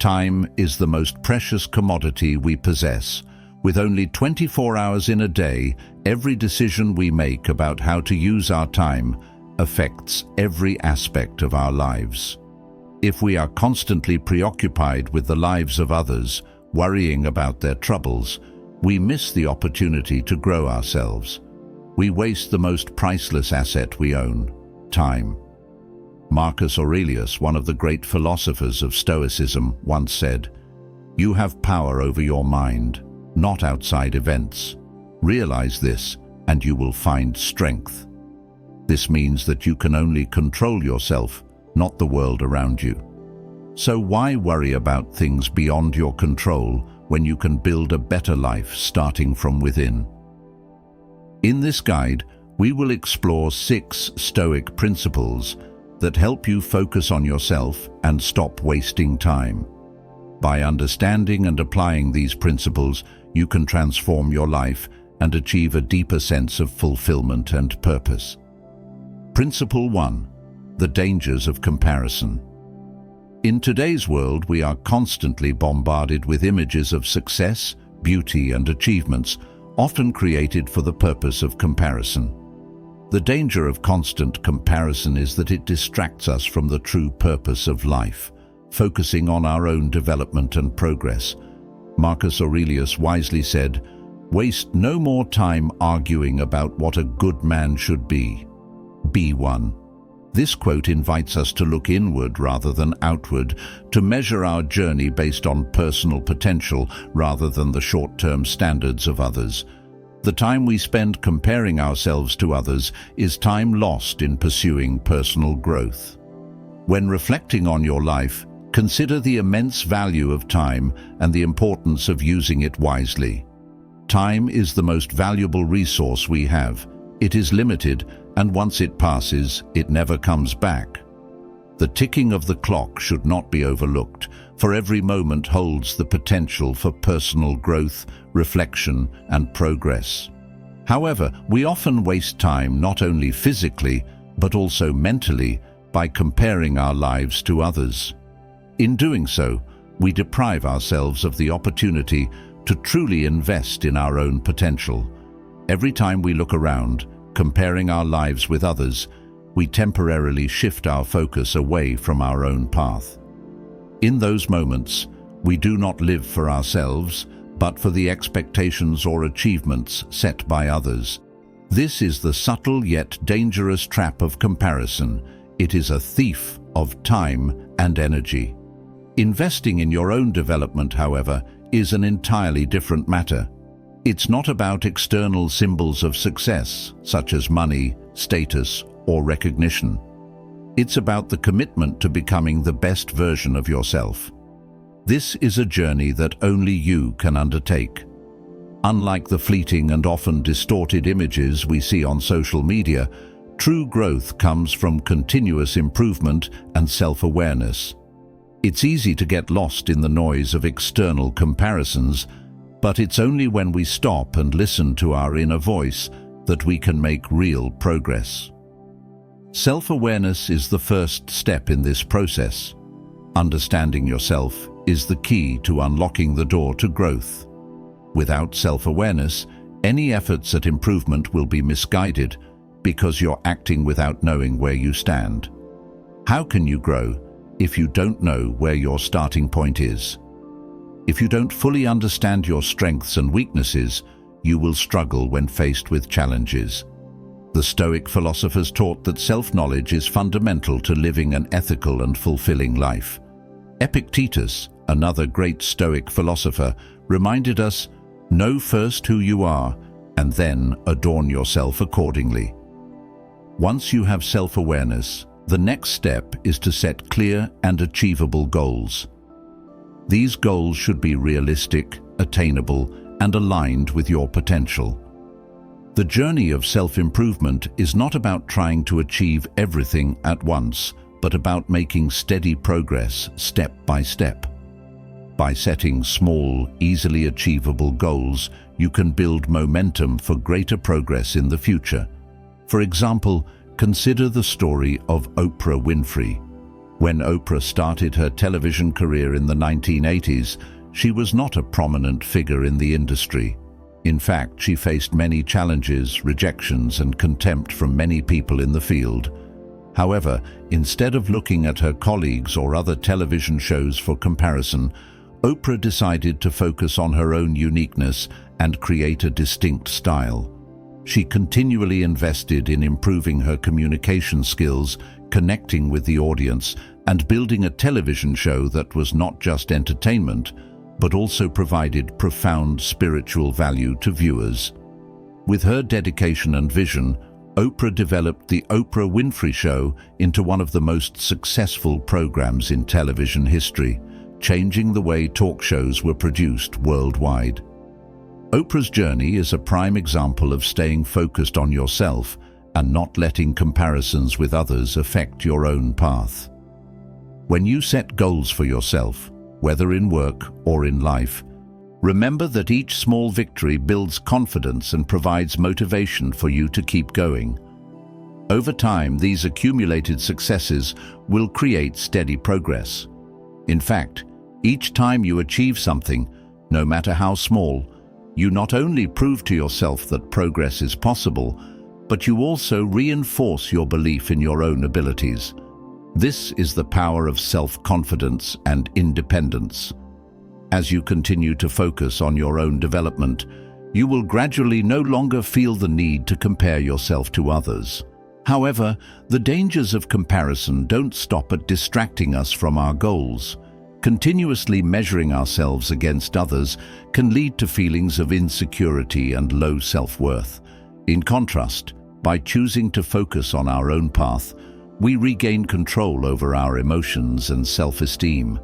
Time is the most precious commodity we possess. With only 24 hours in a day, every decision we make about how to use our time affects every aspect of our lives. If we are constantly preoccupied with the lives of others, worrying about their troubles, we miss the opportunity to grow ourselves. We waste the most priceless asset we own, time. Marcus Aurelius, one of the great philosophers of Stoicism, once said, "You have power over your mind, not outside events. Realize this, and you will find strength." This means that you can only control yourself, not the world around you. So why worry about things beyond your control when you can build a better life starting from within? In this guide, we will explore 6 Stoic principles that help you focus on yourself and stop wasting time. By understanding and applying these principles, you can transform your life and achieve a deeper sense of fulfillment and purpose. Principle 1. The dangers of comparison. In today's world, we are constantly bombarded with images of success, beauty, and achievements, often created for the purpose of comparison. The danger of constant comparison is that it distracts us from the true purpose of life, focusing on our own development and progress. Marcus Aurelius wisely said, "Waste no more time arguing about what a good man should be. Be one." This quote invites us to look inward rather than outward, to measure our journey based on personal potential rather than the short-term standards of others. The time we spend comparing ourselves to others is time lost in pursuing personal growth. When reflecting on your life, consider the immense value of time and the importance of using it wisely. Time is the most valuable resource we have. It is limited, and once it passes, it never comes back. The ticking of the clock should not be overlooked, for every moment holds the potential for personal growth, reflection, and progress. However, we often waste time not only physically, but also mentally, by comparing our lives to others. In doing so, we deprive ourselves of the opportunity to truly invest in our own potential. Every time we look around, comparing our lives with others, we temporarily shift our focus away from our own path. In those moments, we do not live for ourselves, but for the expectations or achievements set by others. This is the subtle yet dangerous trap of comparison. It is a thief of time and energy. Investing in your own development, however, is an entirely different matter. It's not about external symbols of success, such as money, status, or recognition. It's about the commitment to becoming the best version of yourself. This is a journey that only you can undertake. Unlike the fleeting and often distorted images we see on social media, true growth comes from continuous improvement and self-awareness. It's easy to get lost in the noise of external comparisons, but it's only when we stop and listen to our inner voice that we can make real progress. Self-awareness is the first step in this process. Understanding yourself is the key to unlocking the door to growth. Without self-awareness, any efforts at improvement will be misguided because you're acting without knowing where you stand. How can you grow if you don't know where your starting point is? If you don't fully understand your strengths and weaknesses, you will struggle when faced with challenges. The Stoic philosophers taught that self-knowledge is fundamental to living an ethical and fulfilling life. Epictetus, another great Stoic philosopher, reminded us, "Know first who you are, and then adorn yourself accordingly." Once you have self-awareness, the next step is to set clear and achievable goals. These goals should be realistic, attainable, and aligned with your potential. The journey of self-improvement is not about trying to achieve everything at once, but about making steady progress step by step. By setting small, easily achievable goals, you can build momentum for greater progress in the future. For example, consider the story of Oprah Winfrey. When Oprah started her television career in the 1980s, she was not a prominent figure in the industry. In fact, she faced many challenges, rejections, and contempt from many people in the field. However, instead of looking at her colleagues or other television shows for comparison, Oprah decided to focus on her own uniqueness and create a distinct style. She continually invested in improving her communication skills, connecting with the audience, and building a television show that was not just entertainment, but also provided profound spiritual value to viewers. With her dedication and vision, Oprah developed The Oprah Winfrey Show into one of the most successful programs in television history, changing the way talk shows were produced worldwide. Oprah's journey is a prime example of staying focused on yourself and not letting comparisons with others affect your own path. When you set goals for yourself, whether in work or in life, remember that each small victory builds confidence and provides motivation for you to keep going. Over time, these accumulated successes will create steady progress. In fact, each time you achieve something, no matter how small, you not only prove to yourself that progress is possible, but you also reinforce your belief in your own abilities. This is the power of self-confidence and independence. As you continue to focus on your own development, you will gradually no longer feel the need to compare yourself to others. However, the dangers of comparison don't stop at distracting us from our goals. Continuously measuring ourselves against others can lead to feelings of insecurity and low self-worth. In contrast, by choosing to focus on our own path, we regain control over our emotions and self-esteem.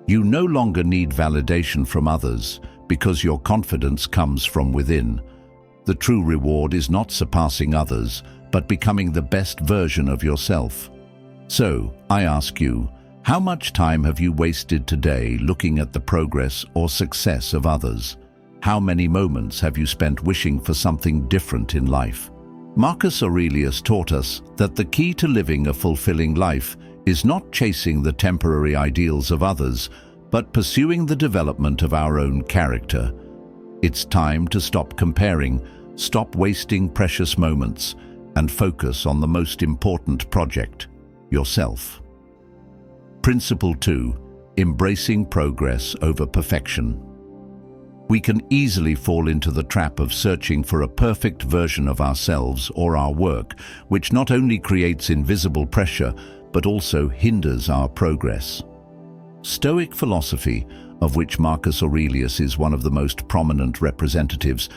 You no longer need validation from others because your confidence comes from within. The true reward is not surpassing others, but becoming the best version of yourself. So, I ask you, how much time have you wasted today looking at the progress or success of others? How many moments have you spent wishing for something different in life? Marcus Aurelius taught us that the key to living a fulfilling life is not chasing the temporary ideals of others, but pursuing the development of our own character. It's time to stop comparing, stop wasting precious moments, and focus on the most important project, yourself. Principle 2. Embracing progress over perfection. We can easily fall into the trap of searching for a perfect version of ourselves or our work, which not only creates invisible pressure, but also hinders our progress. Stoic philosophy, of which Marcus Aurelius is one of the most prominent representatives,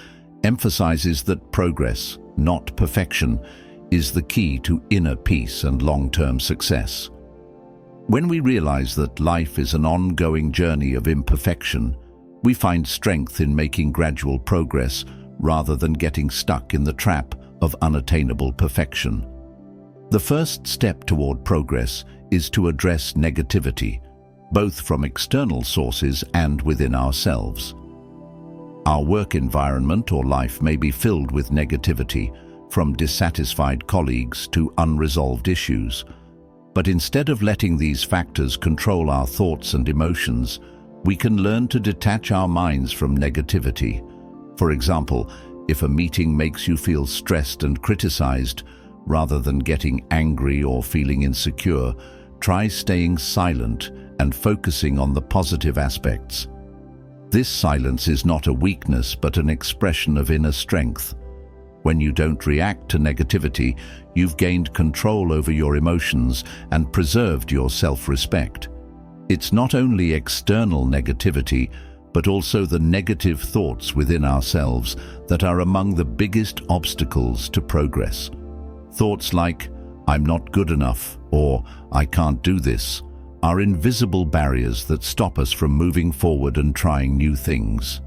emphasizes that progress, not perfection, is the key to inner peace and long-term success. When we realize that life is an ongoing journey of imperfection, we find strength in making gradual progress rather than getting stuck in the trap of unattainable perfection. The first step toward progress is to address negativity, both from external sources and within ourselves. Our work environment or life may be filled with negativity, from dissatisfied colleagues to unresolved issues. But instead of letting these factors control our thoughts and emotions, we can learn to detach our minds from negativity. For example, if a meeting makes you feel stressed and criticized, rather than getting angry or feeling insecure, try staying silent and focusing on the positive aspects. This silence is not a weakness but an expression of inner strength. When you don't react to negativity, you've gained control over your emotions and preserved your self-respect. It's not only external negativity, but also the negative thoughts within ourselves that are among the biggest obstacles to progress. Thoughts like, "I'm not good enough," or "I can't do this," are invisible barriers that stop us from moving forward and trying new things.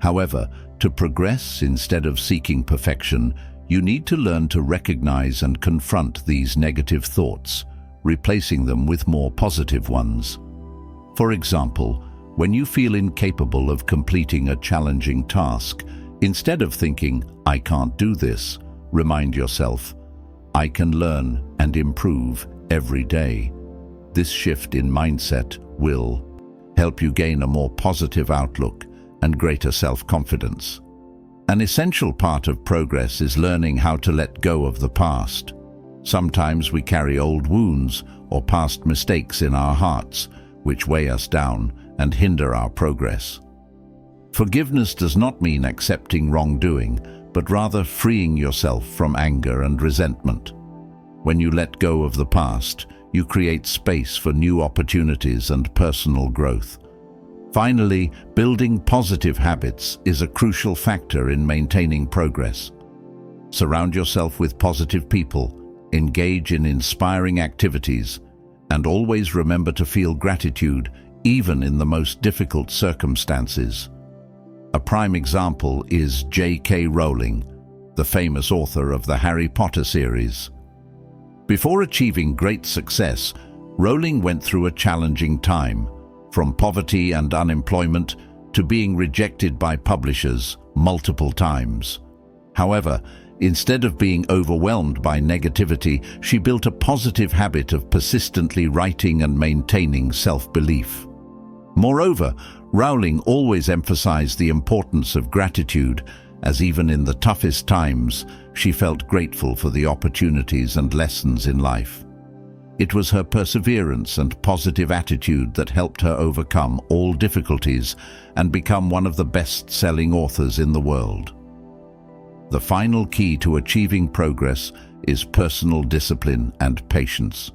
However, to progress instead of seeking perfection, you need to learn to recognize and confront these negative thoughts, replacing them with more positive ones. For example, when you feel incapable of completing a challenging task, instead of thinking, "I can't do this," remind yourself, "I can learn and improve every day." This shift in mindset will help you gain a more positive outlook and greater self-confidence. An essential part of progress is learning how to let go of the past. Sometimes we carry old wounds or past mistakes in our hearts, which weigh us down and hinder our progress. Forgiveness does not mean accepting wrongdoing, but rather freeing yourself from anger and resentment. When you let go of the past, you create space for new opportunities and personal growth. Finally, building positive habits is a crucial factor in maintaining progress. Surround yourself with positive people, engage in inspiring activities, and always remember to feel gratitude even in the most difficult circumstances. A prime example is J.K. Rowling, the famous author of the Harry Potter series. Before achieving great success, Rowling went through a challenging time, from poverty and unemployment to being rejected by publishers multiple times. However, instead of being overwhelmed by negativity, she built a positive habit of persistently writing and maintaining self-belief. Moreover, Rowling always emphasized the importance of gratitude, as even in the toughest times, she felt grateful for the opportunities and lessons in life. It was her perseverance and positive attitude that helped her overcome all difficulties and become one of the best-selling authors in the world. The final key to achieving progress is personal discipline and patience.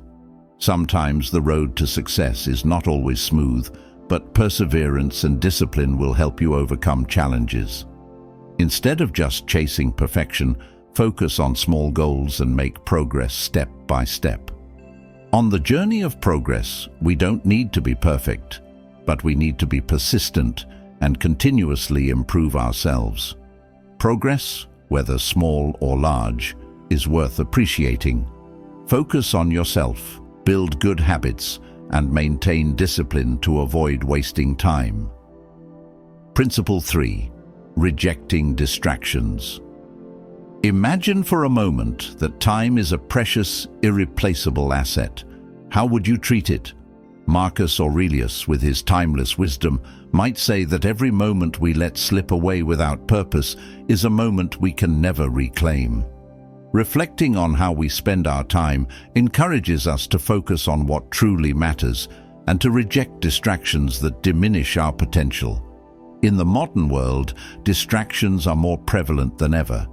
Sometimes the road to success is not always smooth, but perseverance and discipline will help you overcome challenges. Instead of just chasing perfection, focus on small goals and make progress step by step. On the journey of progress, we don't need to be perfect, but we need to be persistent and continuously improve ourselves. Progress, whether small or large, is worth appreciating. Focus on yourself, build good habits, and maintain discipline to avoid wasting time. Principle 3. Rejecting distractions. Imagine for a moment that time is a precious, irreplaceable asset. How would you treat it? Marcus Aurelius, with his timeless wisdom, might say that every moment we let slip away without purpose is a moment we can never reclaim. Reflecting on how we spend our time encourages us to focus on what truly matters and to reject distractions that diminish our potential. In the modern world, distractions are more prevalent than ever.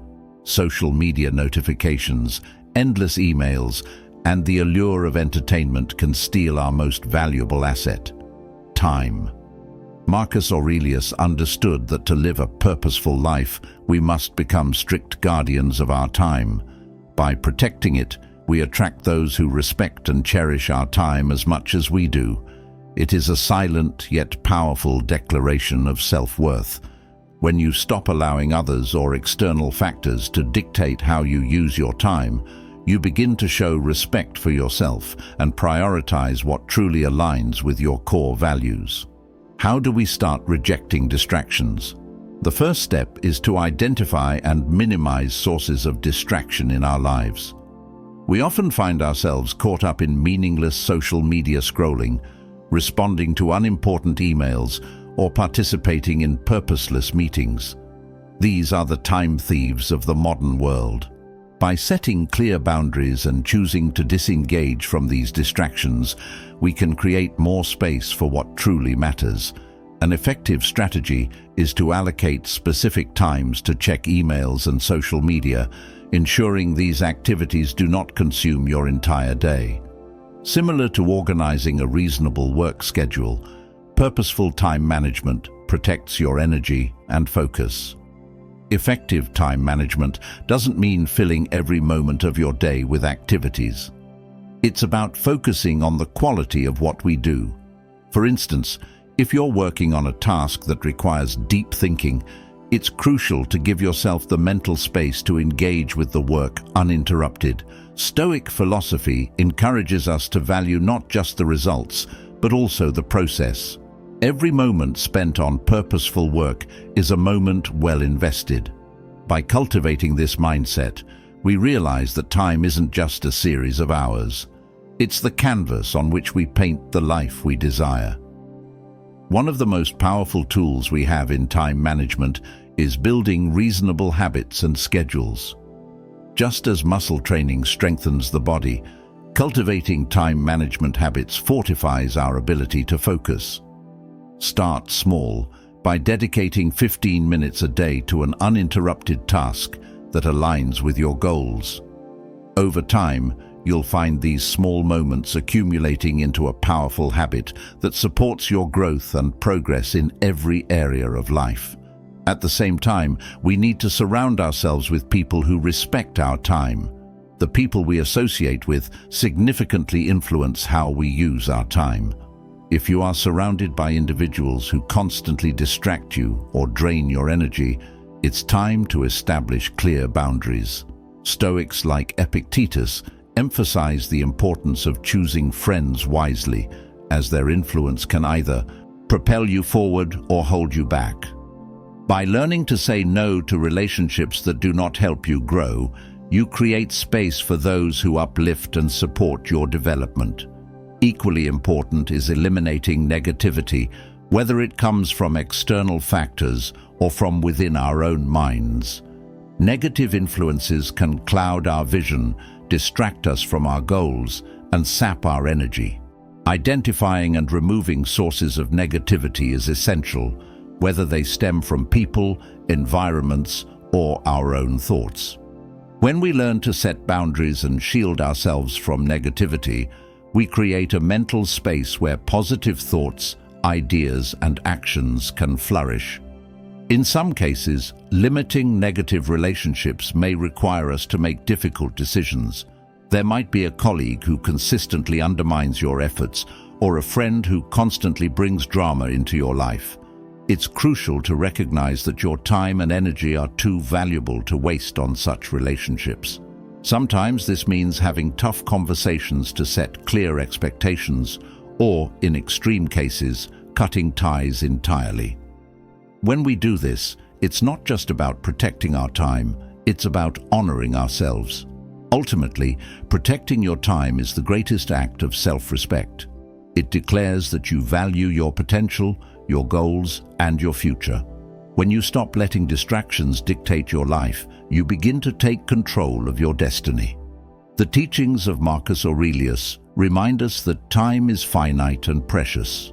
Social media notifications, endless emails, and the allure of entertainment can steal our most valuable asset: time. Marcus Aurelius understood that to live a purposeful life, we must become strict guardians of our time. By protecting it, we attract those who respect and cherish our time as much as we do. It is a silent yet powerful declaration of self-worth. When you stop allowing others or external factors to dictate how you use your time, you begin to show respect for yourself and prioritize what truly aligns with your core values. How do we start rejecting distractions? The first step is to identify and minimize sources of distraction in our lives. We often find ourselves caught up in meaningless social media scrolling, responding to unimportant emails, or participating in purposeless meetings. These are the time thieves of the modern world. By setting clear boundaries and choosing to disengage from these distractions, we can create more space for what truly matters. An effective strategy is to allocate specific times to check emails and social media, ensuring these activities do not consume your entire day. Similar to organizing a reasonable work schedule, purposeful time management protects your energy and focus. Effective time management doesn't mean filling every moment of your day with activities. It's about focusing on the quality of what we do. For instance, if you're working on a task that requires deep thinking, it's crucial to give yourself the mental space to engage with the work uninterrupted. Stoic philosophy encourages us to value not just the results, but also the process. Every moment spent on purposeful work is a moment well invested. By cultivating this mindset, we realize that time isn't just a series of hours. It's the canvas on which we paint the life we desire. One of the most powerful tools we have in time management is building reasonable habits and schedules. Just as muscle training strengthens the body, cultivating time management habits fortifies our ability to focus. Start small by dedicating 15 minutes a day to an uninterrupted task that aligns with your goals. Over time, you'll find these small moments accumulating into a powerful habit that supports your growth and progress in every area of life. At the same time, we need to surround ourselves with people who respect our time. The people we associate with significantly influence how we use our time. If you are surrounded by individuals who constantly distract you or drain your energy, it's time to establish clear boundaries. Stoics like Epictetus emphasize the importance of choosing friends wisely, as their influence can either propel you forward or hold you back. By learning to say no to relationships that do not help you grow, you create space for those who uplift and support your development. Equally important is eliminating negativity, whether it comes from external factors or from within our own minds. Negative influences can cloud our vision, distract us from our goals, and sap our energy. Identifying and removing sources of negativity is essential, whether they stem from people, environments, or our own thoughts. When we learn to set boundaries and shield ourselves from negativity, we create a mental space where positive thoughts, ideas, and actions can flourish. In some cases, limiting negative relationships may require us to make difficult decisions. There might be a colleague who consistently undermines your efforts, or a friend who constantly brings drama into your life. It's crucial to recognize that your time and energy are too valuable to waste on such relationships. Sometimes this means having tough conversations to set clear expectations, or, in extreme cases, cutting ties entirely. When we do this, it's not just about protecting our time, it's about honoring ourselves. Ultimately, protecting your time is the greatest act of self-respect. It declares that you value your potential, your goals, and your future. When you stop letting distractions dictate your life, you begin to take control of your destiny. The teachings of Marcus Aurelius remind us that time is finite and precious.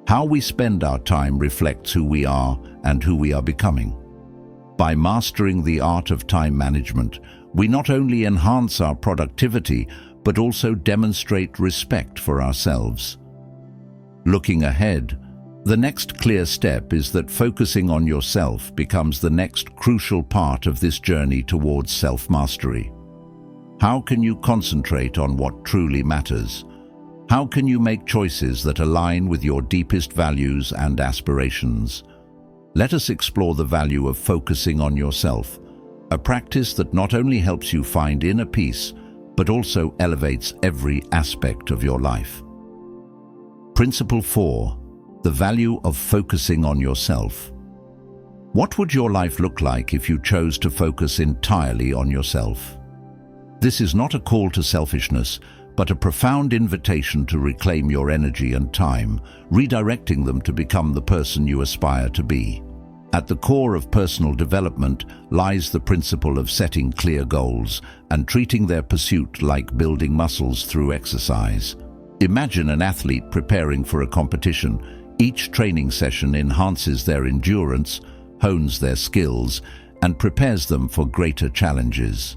How we spend our time reflects who we are and who we are becoming. By mastering the art of time management, we not only enhance our productivity, but also demonstrate respect for ourselves. Looking ahead, the next clear step is that focusing on yourself becomes the next crucial part of this journey towards self-mastery. How can you concentrate on what truly matters? How can you make choices that align with your deepest values and aspirations? Let us explore the value of focusing on yourself, a practice that not only helps you find inner peace, but also elevates every aspect of your life. Principle 4. The value of focusing on yourself. What would your life look like if you chose to focus entirely on yourself? This is not a call to selfishness, but a profound invitation to reclaim your energy and time, redirecting them to become the person you aspire to be. At the core of personal development lies the principle of setting clear goals and treating their pursuit like building muscles through exercise. Imagine an athlete preparing for a competition. Each training session enhances their endurance, hones their skills, and prepares them for greater challenges.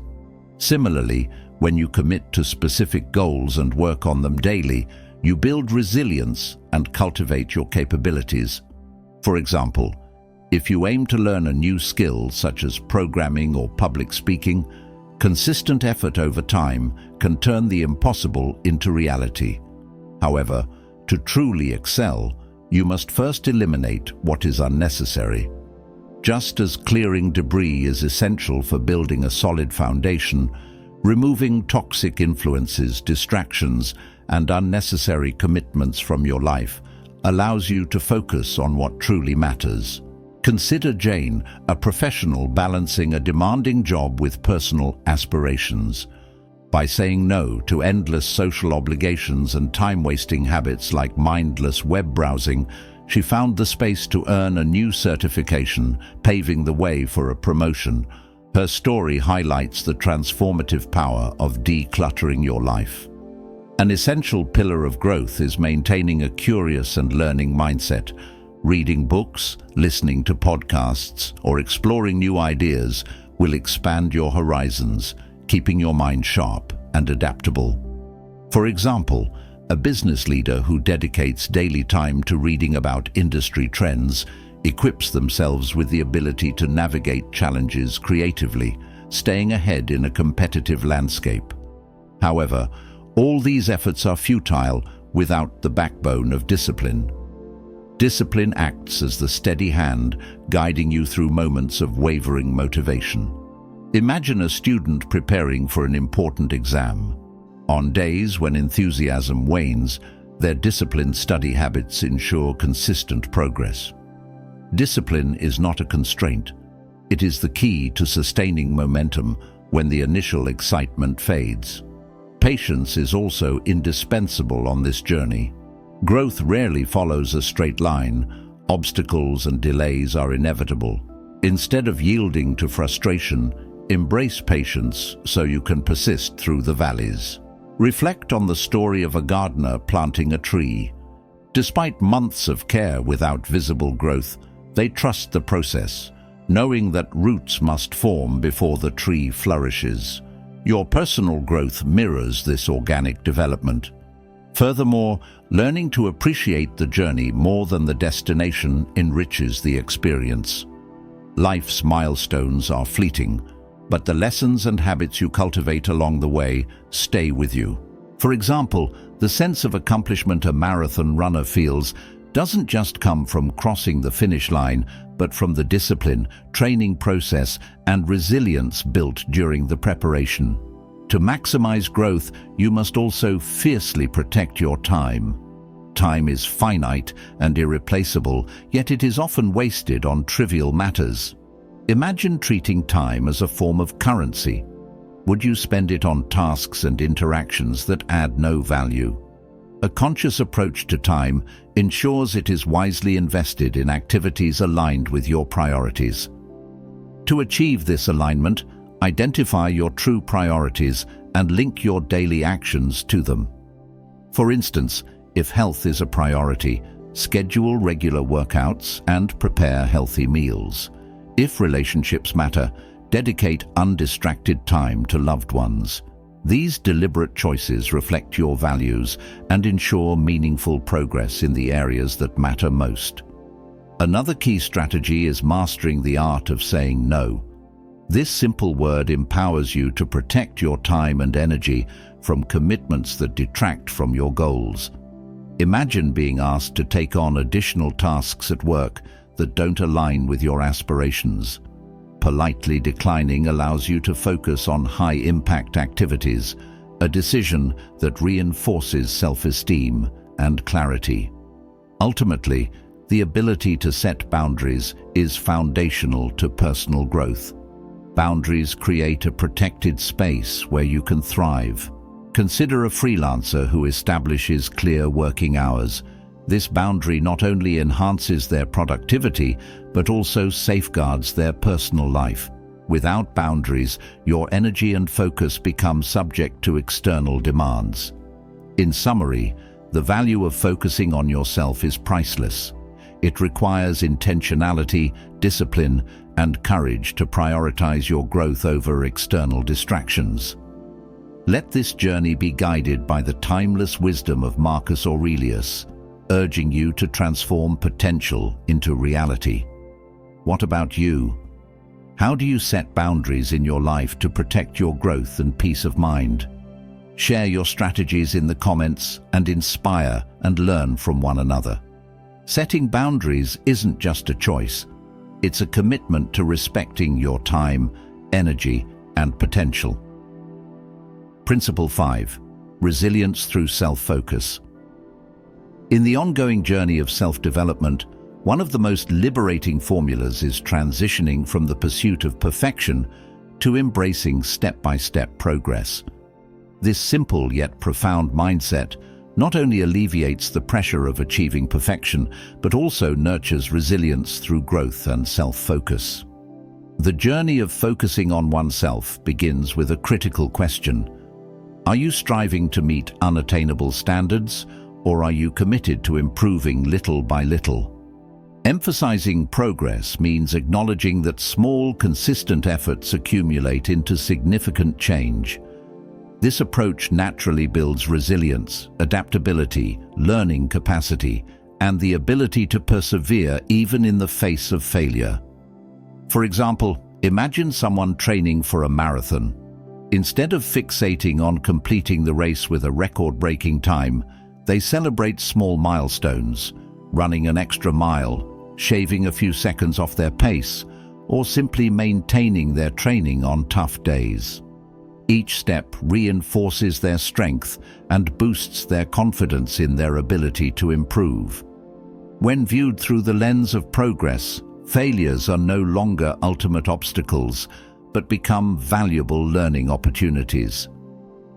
Similarly, when you commit to specific goals and work on them daily, you build resilience and cultivate your capabilities. For example, if you aim to learn a new skill such as programming or public speaking, consistent effort over time can turn the impossible into reality. However, to truly excel, you must first eliminate what is unnecessary. Just as clearing debris is essential for building a solid foundation, removing toxic influences, distractions, and unnecessary commitments from your life allows you to focus on what truly matters. Consider Jane, a professional balancing a demanding job with personal aspirations. By saying no to endless social obligations and time-wasting habits like mindless web browsing, she found the space to earn a new certification, paving the way for a promotion. Her story highlights the transformative power of decluttering your life. An essential pillar of growth is maintaining a curious and learning mindset. Reading books, listening to podcasts, or exploring new ideas will expand your horizons, keeping your mind sharp and adaptable. For example, a business leader who dedicates daily time to reading about industry trends equips themselves with the ability to navigate challenges creatively, staying ahead in a competitive landscape. However, all these efforts are futile without the backbone of discipline. Discipline acts as the steady hand, guiding you through moments of wavering motivation. Imagine a student preparing for an important exam. On days when enthusiasm wanes, their disciplined study habits ensure consistent progress. Discipline is not a constraint. It is the key to sustaining momentum when the initial excitement fades. Patience is also indispensable on this journey. Growth rarely follows a straight line. Obstacles and delays are inevitable. Instead of yielding to frustration, embrace patience so you can persist through the valleys. Reflect on the story of a gardener planting a tree. Despite months of care without visible growth, they trust the process, knowing that roots must form before the tree flourishes. Your personal growth mirrors this organic development. Furthermore, learning to appreciate the journey more than the destination enriches the experience. Life's milestones are fleeting, but the lessons and habits you cultivate along the way stay with you. For example, the sense of accomplishment a marathon runner feels doesn't just come from crossing the finish line, but from the discipline, training process, and resilience built during the preparation. To maximize growth, you must also fiercely protect your time. Time is finite and irreplaceable, yet it is often wasted on trivial matters. Imagine treating time as a form of currency. Would you spend it on tasks and interactions that add no value? A conscious approach to time ensures it is wisely invested in activities aligned with your priorities. To achieve this alignment, identify your true priorities and link your daily actions to them. For instance, if health is a priority, schedule regular workouts and prepare healthy meals. If relationships matter, dedicate undistracted time to loved ones. These deliberate choices reflect your values and ensure meaningful progress in the areas that matter most. Another key strategy is mastering the art of saying no. This simple word empowers you to protect your time and energy from commitments that detract from your goals. Imagine being asked to take on additional tasks at work that don't align with your aspirations. Politely declining allows you to focus on high-impact activities, a decision that reinforces self-esteem and clarity. Ultimately, the ability to set boundaries is foundational to personal growth. Boundaries create a protected space where you can thrive. Consider a freelancer who establishes clear working hours. This boundary not only enhances their productivity, but also safeguards their personal life. Without boundaries, your energy and focus become subject to external demands. In summary, the value of focusing on yourself is priceless. It requires intentionality, discipline, and courage to prioritize your growth over external distractions. Let this journey be guided by the timeless wisdom of Marcus Aurelius, urging you to transform potential into reality. What about you? How do you set boundaries in your life to protect your growth and peace of mind? Share your strategies in the comments and inspire and learn from one another. Setting boundaries isn't just a choice. It's a commitment to respecting your time, energy, and potential. Principle 5. Resilience through self-focus. In the ongoing journey of self-development, one of the most liberating formulas is transitioning from the pursuit of perfection to embracing step-by-step progress. This simple yet profound mindset not only alleviates the pressure of achieving perfection, but also nurtures resilience through growth and self-focus. The journey of focusing on oneself begins with a critical question. Are you striving to meet unattainable standards, or are you committed to improving little by little? Emphasizing progress means acknowledging that small, consistent efforts accumulate into significant change. This approach naturally builds resilience, adaptability, learning capacity, and the ability to persevere even in the face of failure. For example, imagine someone training for a marathon. Instead of fixating on completing the race with a record-breaking time, they celebrate small milestones, running an extra mile, shaving a few seconds off their pace, or simply maintaining their training on tough days. Each step reinforces their strength and boosts their confidence in their ability to improve. When viewed through the lens of progress, failures are no longer ultimate obstacles, but become valuable learning opportunities.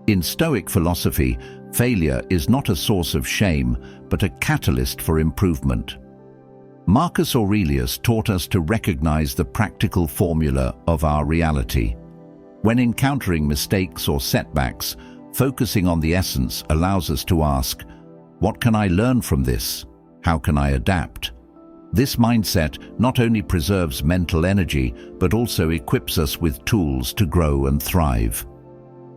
In Stoic philosophy, failure is not a source of shame, but a catalyst for improvement. Marcus Aurelius taught us to recognize the practical formula of our reality. When encountering mistakes or setbacks, focusing on the essence allows us to ask, what can I learn from this? How can I adapt? This mindset not only preserves mental energy, but also equips us with tools to grow and thrive.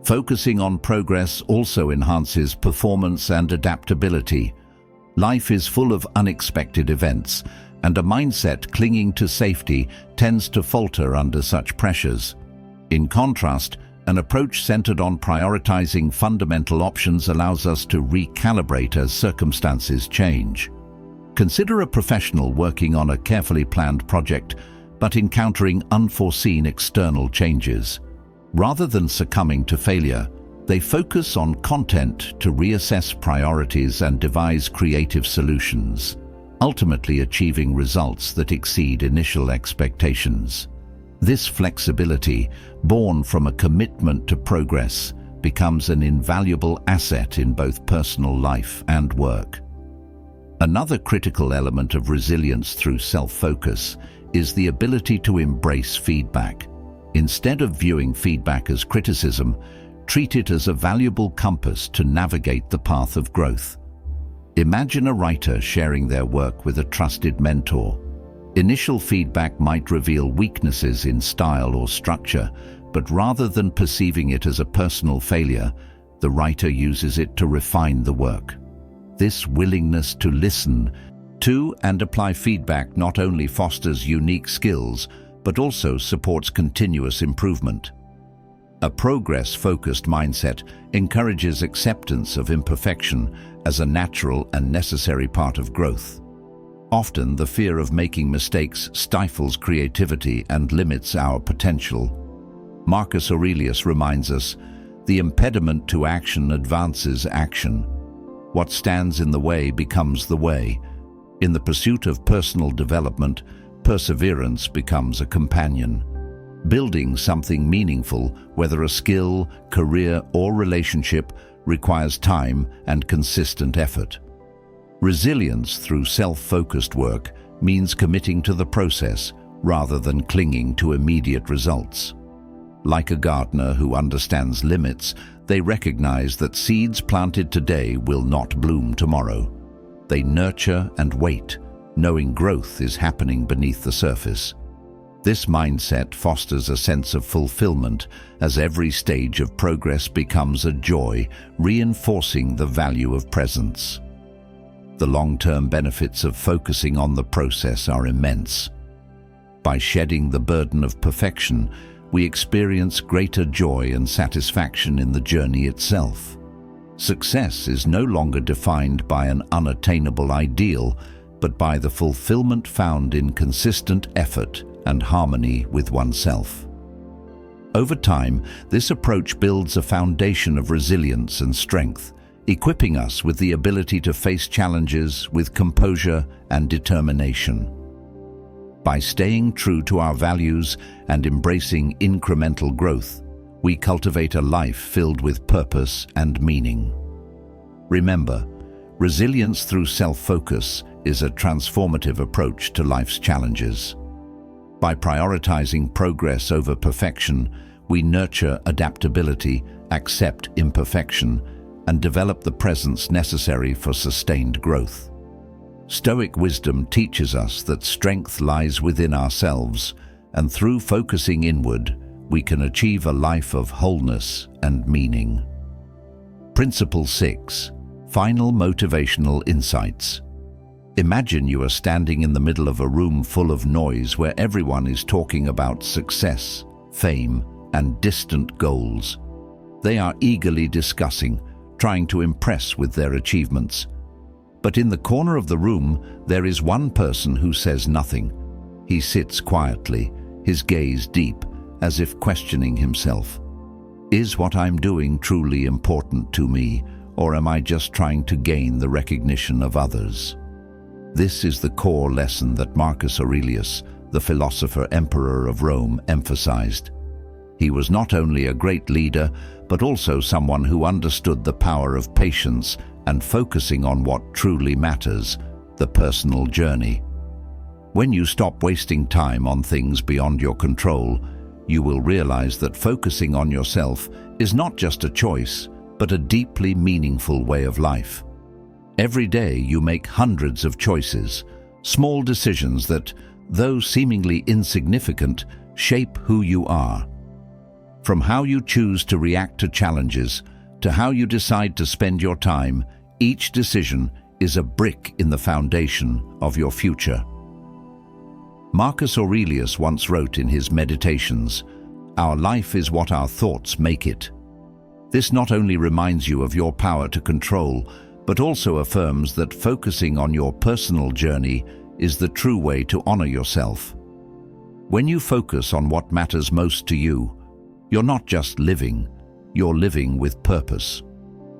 Focusing on progress also enhances performance and adaptability. Life is full of unexpected events, and a mindset clinging to safety tends to falter under such pressures. In contrast, an approach centered on prioritizing fundamental options allows us to recalibrate as circumstances change. Consider a professional working on a carefully planned project, but encountering unforeseen external changes. Rather than succumbing to failure, they focus on content to reassess priorities and devise creative solutions, ultimately achieving results that exceed initial expectations. This flexibility, born from a commitment to progress, becomes an invaluable asset in both personal life and work. Another critical element of resilience through self-focus is the ability to embrace feedback. Instead of viewing feedback as criticism, treat it as a valuable compass to navigate the path of growth. Imagine a writer sharing their work with a trusted mentor. Initial feedback might reveal weaknesses in style or structure, but rather than perceiving it as a personal failure, the writer uses it to refine the work. This willingness to listen to and apply feedback not only fosters unique skills, but also supports continuous improvement. A progress-focused mindset encourages acceptance of imperfection as a natural and necessary part of growth. Often, the fear of making mistakes stifles creativity and limits our potential. Marcus Aurelius reminds us, the impediment to action advances action. What stands in the way becomes the way. In the pursuit of personal development, perseverance becomes a companion. Building something meaningful, whether a skill, career, or relationship, requires time and consistent effort. Resilience through self-focused work means committing to the process rather than clinging to immediate results. Like a gardener who understands limits, they recognize that seeds planted today will not bloom tomorrow. They nurture and wait, knowing growth is happening beneath the surface. This mindset fosters a sense of fulfillment as every stage of progress becomes a joy, reinforcing the value of presence. The long-term benefits of focusing on the process are immense. By shedding the burden of perfection, we experience greater joy and satisfaction in the journey itself. Success is no longer defined by an unattainable ideal, but by the fulfillment found in consistent effort and harmony with oneself. Over time, this approach builds a foundation of resilience and strength, equipping us with the ability to face challenges with composure and determination. By staying true to our values and embracing incremental growth, we cultivate a life filled with purpose and meaning. Remember, resilience through self-focus is a transformative approach to life's challenges. By prioritizing progress over perfection, we nurture adaptability, accept imperfection, and develop the presence necessary for sustained growth. Stoic wisdom teaches us that strength lies within ourselves, and through focusing inward, we can achieve a life of wholeness and meaning. Principle 6. Final motivational insights. Imagine you are standing in the middle of a room full of noise where everyone is talking about success, fame, and distant goals. They are eagerly discussing, trying to impress with their achievements. But in the corner of the room, there is one person who says nothing. He sits quietly, his gaze deep, as if questioning himself. Is what I'm doing truly important to me, or am I just trying to gain the recognition of others? This is the core lesson that Marcus Aurelius, the philosopher-emperor of Rome, emphasized. He was not only a great leader, but also someone who understood the power of patience and focusing on what truly matters, the personal journey. When you stop wasting time on things beyond your control, you will realize that focusing on yourself is not just a choice, but a deeply meaningful way of life. Every day you make hundreds of choices, small decisions that, though seemingly insignificant, shape who you are. From how you choose to react to challenges to how you decide to spend your time, each decision is a brick in the foundation of your future. Marcus Aurelius once wrote in his Meditations, "Our life is what our thoughts make it." This not only reminds you of your power to control, but also affirms that focusing on your personal journey is the true way to honor yourself. When you focus on what matters most to you, you're not just living, you're living with purpose.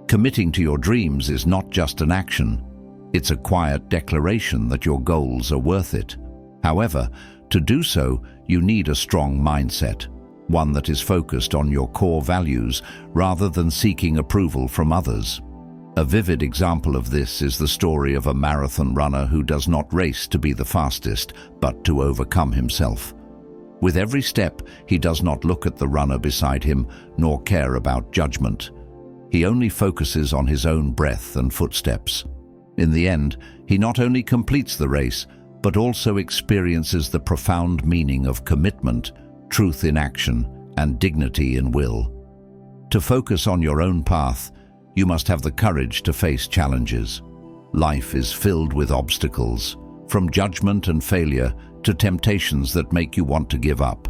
Committing to your dreams is not just an action, it's a quiet declaration that your goals are worth it. However, to do so, you need a strong mindset, one that is focused on your core values rather than seeking approval from others. A vivid example of this is the story of a marathon runner who does not race to be the fastest, but to overcome himself. With every step, he does not look at the runner beside him, nor care about judgment. He only focuses on his own breath and footsteps. In the end, he not only completes the race, but also experiences the profound meaning of commitment, truth in action, and dignity in will. To focus on your own path, you must have the courage to face challenges. Life is filled with obstacles, from judgment and failure to temptations that make you want to give up.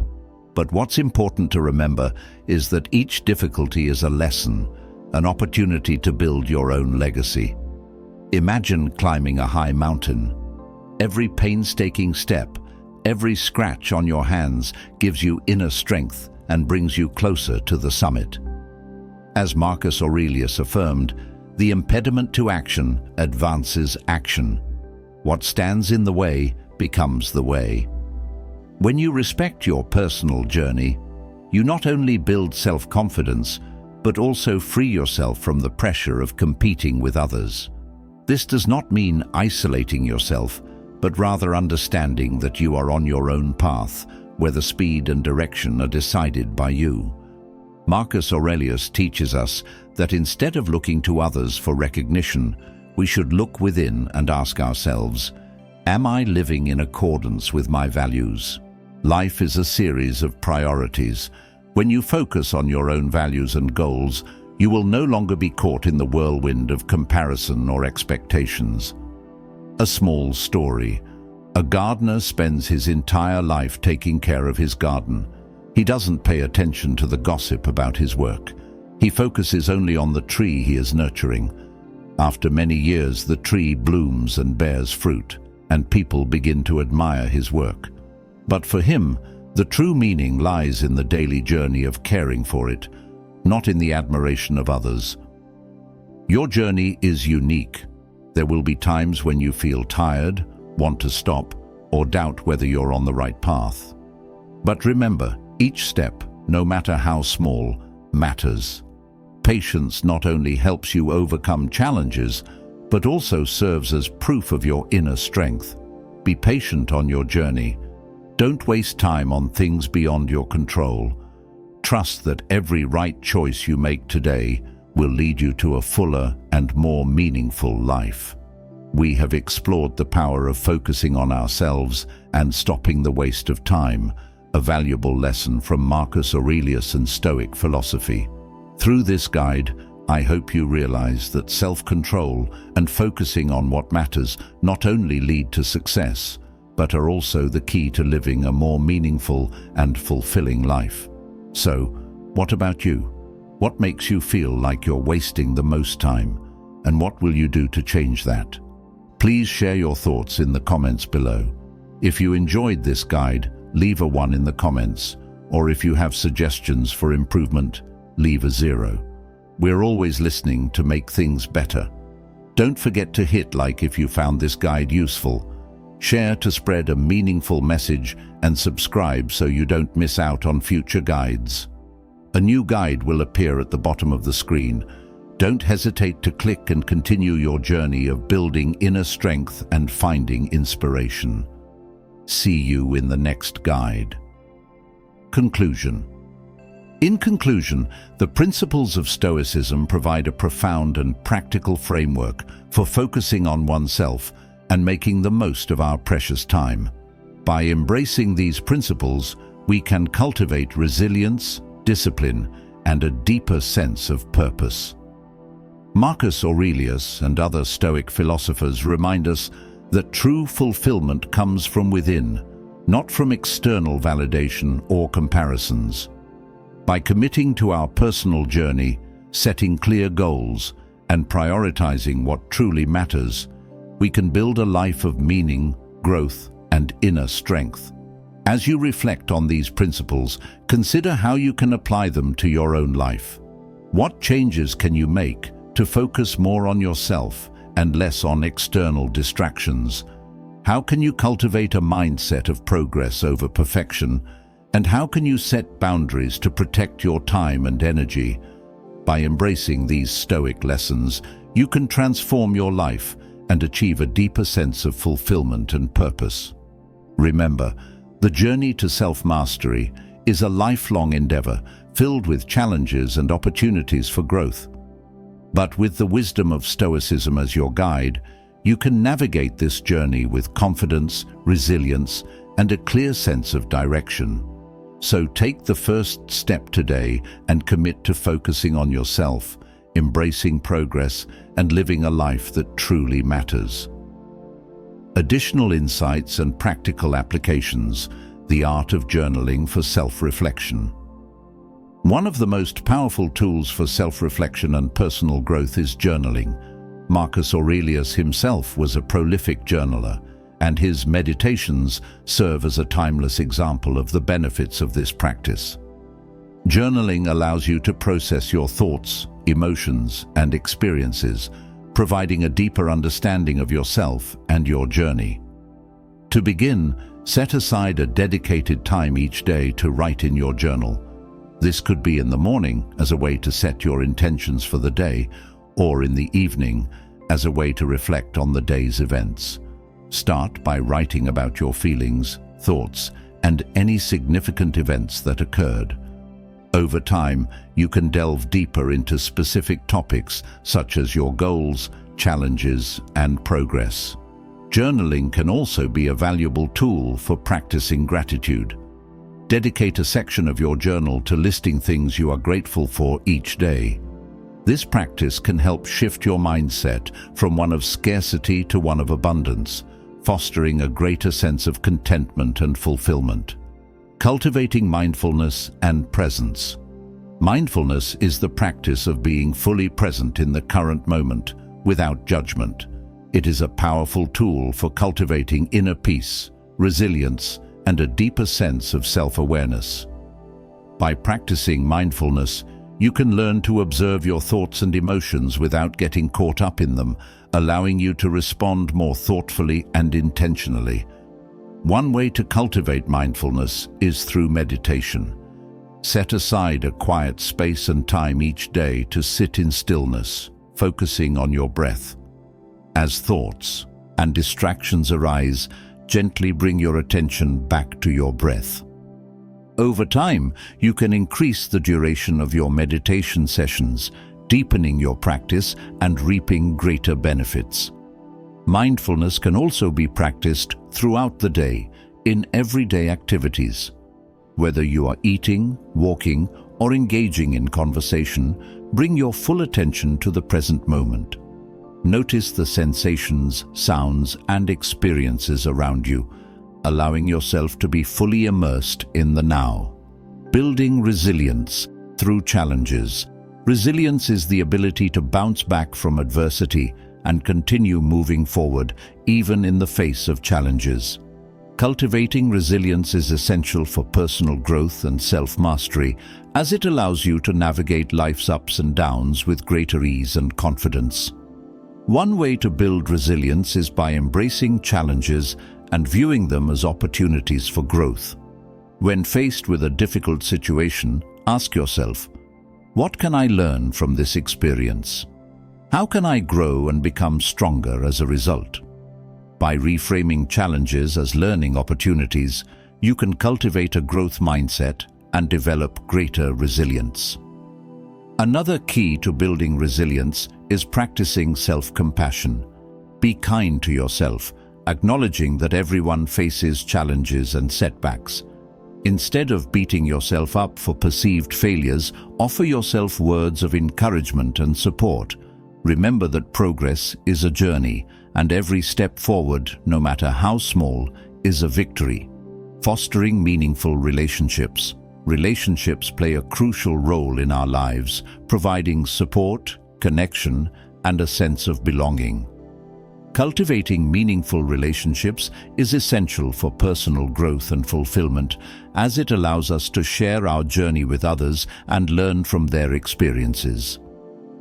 But what's important to remember is that each difficulty is a lesson, an opportunity to build your own legacy. Imagine climbing a high mountain. Every painstaking step, every scratch on your hands gives you inner strength and brings you closer to the summit. As Marcus Aurelius affirmed, the impediment to action advances action. What stands in the way becomes the way. When you respect your personal journey, you not only build self-confidence, but also free yourself from the pressure of competing with others. This does not mean isolating yourself, but rather understanding that you are on your own path, where the speed and direction are decided by you. Marcus Aurelius teaches us that instead of looking to others for recognition, we should look within and ask ourselves, am I living in accordance with my values? Life is a series of priorities. When you focus on your own values and goals, you will no longer be caught in the whirlwind of comparison or expectations. A small story. A gardener spends his entire life taking care of his garden. He doesn't pay attention to the gossip about his work. He focuses only on the tree he is nurturing. After many years, the tree blooms and bears fruit, and people begin to admire his work. But for him, the true meaning lies in the daily journey of caring for it, not in the admiration of others. Your journey is unique. There will be times when you feel tired, want to stop, or doubt whether you're on the right path. But remember, each step, no matter how small, matters. Patience not only helps you overcome challenges, but also serves as proof of your inner strength. Be patient on your journey. Don't waste time on things beyond your control. Trust that every right choice you make today will lead you to a fuller and more meaningful life. We have explored the power of focusing on ourselves and stopping the waste of time, a valuable lesson from Marcus Aurelius and Stoic philosophy. Through this guide, I hope you realize that self-control and focusing on what matters not only lead to success, but are also the key to living a more meaningful and fulfilling life. So, what about you? What makes you feel like you're wasting the most time? And what will you do to change that? Please share your thoughts in the comments below. If you enjoyed this guide, leave a 1 in the comments, or if you have suggestions for improvement, leave a 0. We're always listening to make things better. Don't forget to hit like if you found this guide useful. Share to spread a meaningful message and subscribe so you don't miss out on future guides. A new guide will appear at the bottom of the screen. Don't hesitate to click and continue your journey of building inner strength and finding inspiration. See you in the next guide. Conclusion. In conclusion, the principles of Stoicism provide a profound and practical framework for focusing on oneself and making the most of our precious time. By embracing these principles, we can cultivate resilience, discipline, and a deeper sense of purpose. Marcus Aurelius and other Stoic philosophers remind us that true fulfillment comes from within, not from external validation or comparisons. By committing to our personal journey, setting clear goals, and prioritizing what truly matters, we can build a life of meaning, growth, and inner strength. As you reflect on these principles, consider how you can apply them to your own life. What changes can you make to focus more on yourself and less on external distractions? How can you cultivate a mindset of progress over perfection? And how can you set boundaries to protect your time and energy? By embracing these Stoic lessons, you can transform your life and achieve a deeper sense of fulfillment and purpose. Remember, the journey to self-mastery is a lifelong endeavor filled with challenges and opportunities for growth. But with the wisdom of Stoicism as your guide, you can navigate this journey with confidence, resilience, and a clear sense of direction. So take the first step today and commit to focusing on yourself, embracing progress, and living a life that truly matters. Additional insights and practical applications: the art of journaling for self-reflection. One of the most powerful tools for self-reflection and personal growth is journaling. Marcus Aurelius himself was a prolific journaler, and his meditations serve as a timeless example of the benefits of this practice. Journaling allows you to process your thoughts, emotions, and experiences, providing a deeper understanding of yourself and your journey. To begin, set aside a dedicated time each day to write in your journal. This could be in the morning as a way to set your intentions for the day, or in the evening as a way to reflect on the day's events. Start by writing about your feelings, thoughts, and any significant events that occurred. Over time, you can delve deeper into specific topics such as your goals, challenges, and progress. Journaling can also be a valuable tool for practicing gratitude. Dedicate a section of your journal to listing things you are grateful for each day. This practice can help shift your mindset from one of scarcity to one of abundance, fostering a greater sense of contentment and fulfillment. Cultivating mindfulness and presence. Mindfulness is the practice of being fully present in the current moment, without judgment. It is a powerful tool for cultivating inner peace, resilience, and a deeper sense of self-awareness. By practicing mindfulness, you can learn to observe your thoughts and emotions without getting caught up in them, allowing you to respond more thoughtfully and intentionally. One way to cultivate mindfulness is through meditation. Set aside a quiet space and time each day to sit in stillness, focusing on your breath. As thoughts and distractions arise, gently bring your attention back to your breath. Over time, you can increase the duration of your meditation sessions, deepening your practice and reaping greater benefits. Mindfulness can also be practiced throughout the day, in everyday activities. Whether you are eating, walking, or engaging in conversation, bring your full attention to the present moment. Notice the sensations, sounds, and experiences around you, allowing yourself to be fully immersed in the now. Building resilience through challenges. Resilience is the ability to bounce back from adversity and continue moving forward, even in the face of challenges. Cultivating resilience is essential for personal growth and self-mastery, as it allows you to navigate life's ups and downs with greater ease and confidence. One way to build resilience is by embracing challenges and viewing them as opportunities for growth. When faced with a difficult situation, ask yourself, what can I learn from this experience? How can I grow and become stronger as a result? By reframing challenges as learning opportunities, you can cultivate a growth mindset and develop greater resilience. Another key to building resilience is practicing self-compassion. Be kind to yourself, acknowledging that everyone faces challenges and setbacks. Instead of beating yourself up for perceived failures, offer yourself words of encouragement and support. Remember that progress is a journey, and every step forward, no matter how small, is a victory. Fostering meaningful relationships. Relationships play a crucial role in our lives, providing support, connection, and a sense of belonging. Cultivating meaningful relationships is essential for personal growth and fulfillment, as it allows us to share our journey with others and learn from their experiences.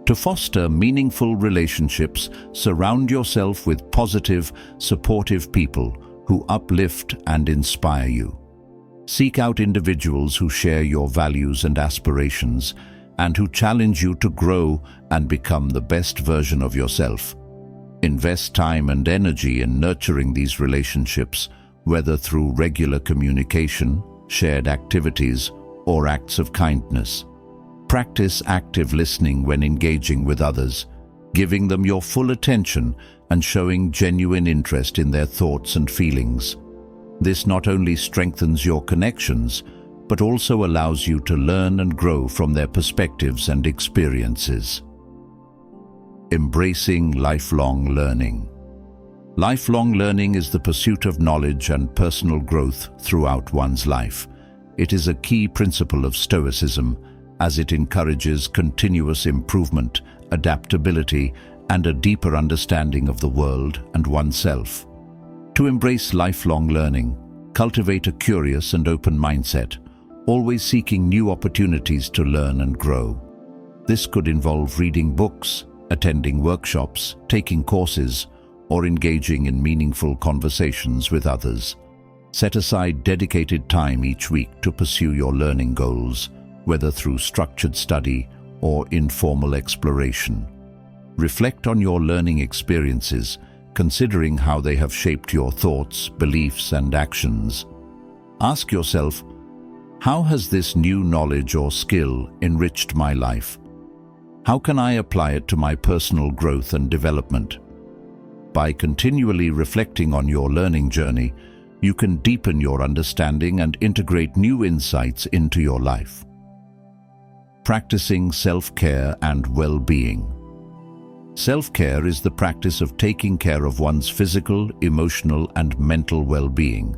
To foster meaningful relationships, surround yourself with positive, supportive people who uplift and inspire you. Seek out individuals who share your values and aspirations, and who challenge you to grow and become the best version of yourself. Invest time and energy in nurturing these relationships, whether through regular communication, shared activities, or acts of kindness. Practice active listening when engaging with others, giving them your full attention and showing genuine interest in their thoughts and feelings. This not only strengthens your connections, but also allows you to learn and grow from their perspectives and experiences. Embracing lifelong learning. Lifelong learning is the pursuit of knowledge and personal growth throughout one's life. It is a key principle of Stoicism, as it encourages continuous improvement, adaptability, and a deeper understanding of the world and oneself. To embrace lifelong learning, cultivate a curious and open mindset, always seeking new opportunities to learn and grow. This could involve reading books, attending workshops, taking courses, or engaging in meaningful conversations with others. Set aside dedicated time each week to pursue your learning goals, whether through structured study or informal exploration. Reflect on your learning experiences, considering how they have shaped your thoughts, beliefs, and actions. Ask yourself, how has this new knowledge or skill enriched my life? How can I apply it to my personal growth and development? By continually reflecting on your learning journey, you can deepen your understanding and integrate new insights into your life. Practicing self-care and well-being. Self-care is the practice of taking care of one's physical, emotional, and mental well-being.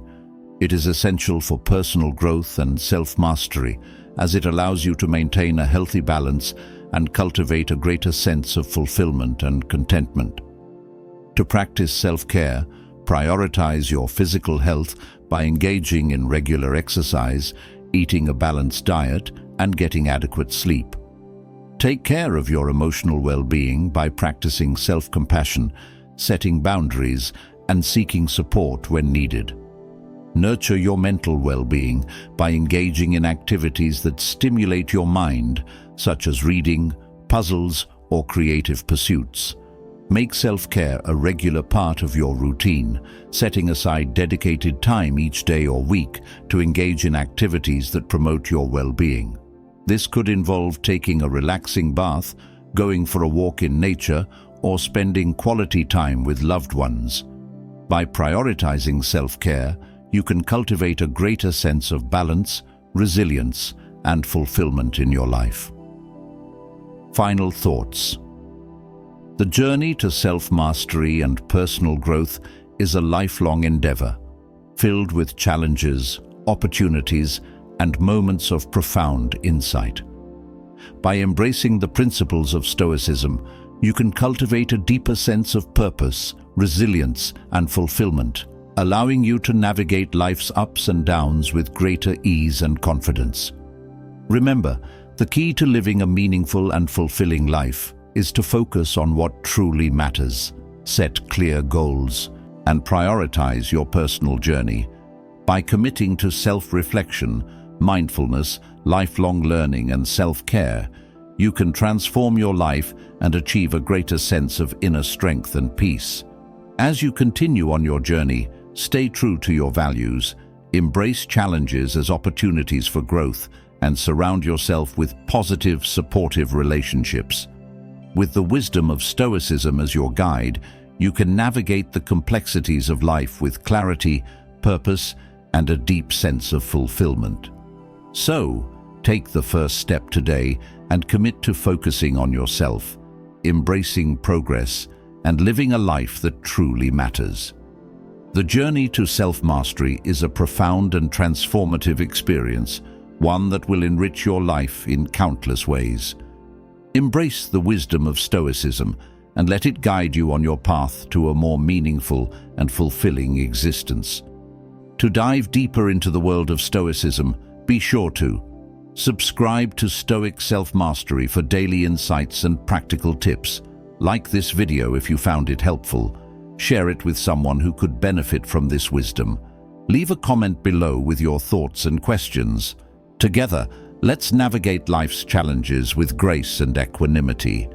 It is essential for personal growth and self-mastery, as it allows you to maintain a healthy balance and cultivate a greater sense of fulfillment and contentment. To practice self-care, prioritize your physical health by engaging in regular exercise, eating a balanced diet, and getting adequate sleep. Take care of your emotional well-being by practicing self-compassion, setting boundaries, and seeking support when needed. Nurture your mental well-being by engaging in activities that stimulate your mind, such as reading, puzzles, or creative pursuits. Make self-care a regular part of your routine, setting aside dedicated time each day or week to engage in activities that promote your well-being. This could involve taking a relaxing bath, going for a walk in nature, or spending quality time with loved ones. By prioritizing self-care, you can cultivate a greater sense of balance, resilience, and fulfillment in your life. Final thoughts. The journey to self-mastery and personal growth is a lifelong endeavor, filled with challenges, opportunities, and moments of profound insight. By embracing the principles of Stoicism, you can cultivate a deeper sense of purpose, resilience, and fulfillment, allowing you to navigate life's ups and downs with greater ease and confidence. Remember, the key to living a meaningful and fulfilling life is to focus on what truly matters, set clear goals, and prioritize your personal journey. By committing to self-reflection, mindfulness, lifelong learning, and self-care, you can transform your life and achieve a greater sense of inner strength and peace. As you continue on your journey, stay true to your values, embrace challenges as opportunities for growth, and surround yourself with positive, supportive relationships. With the wisdom of Stoicism as your guide, you can navigate the complexities of life with clarity, purpose, and a deep sense of fulfillment. So, take the first step today and commit to focusing on yourself, embracing progress, and living a life that truly matters. The journey to self-mastery is a profound and transformative experience, one that will enrich your life in countless ways. Embrace the wisdom of Stoicism and let it guide you on your path to a more meaningful and fulfilling existence. To dive deeper into the world of Stoicism, be sure to subscribe to Stoic Self Mastery for daily insights and practical tips. Like this video if you found it helpful. Share it with someone who could benefit from this wisdom. Leave a comment below with your thoughts and questions. Together, let's navigate life's challenges with grace and equanimity.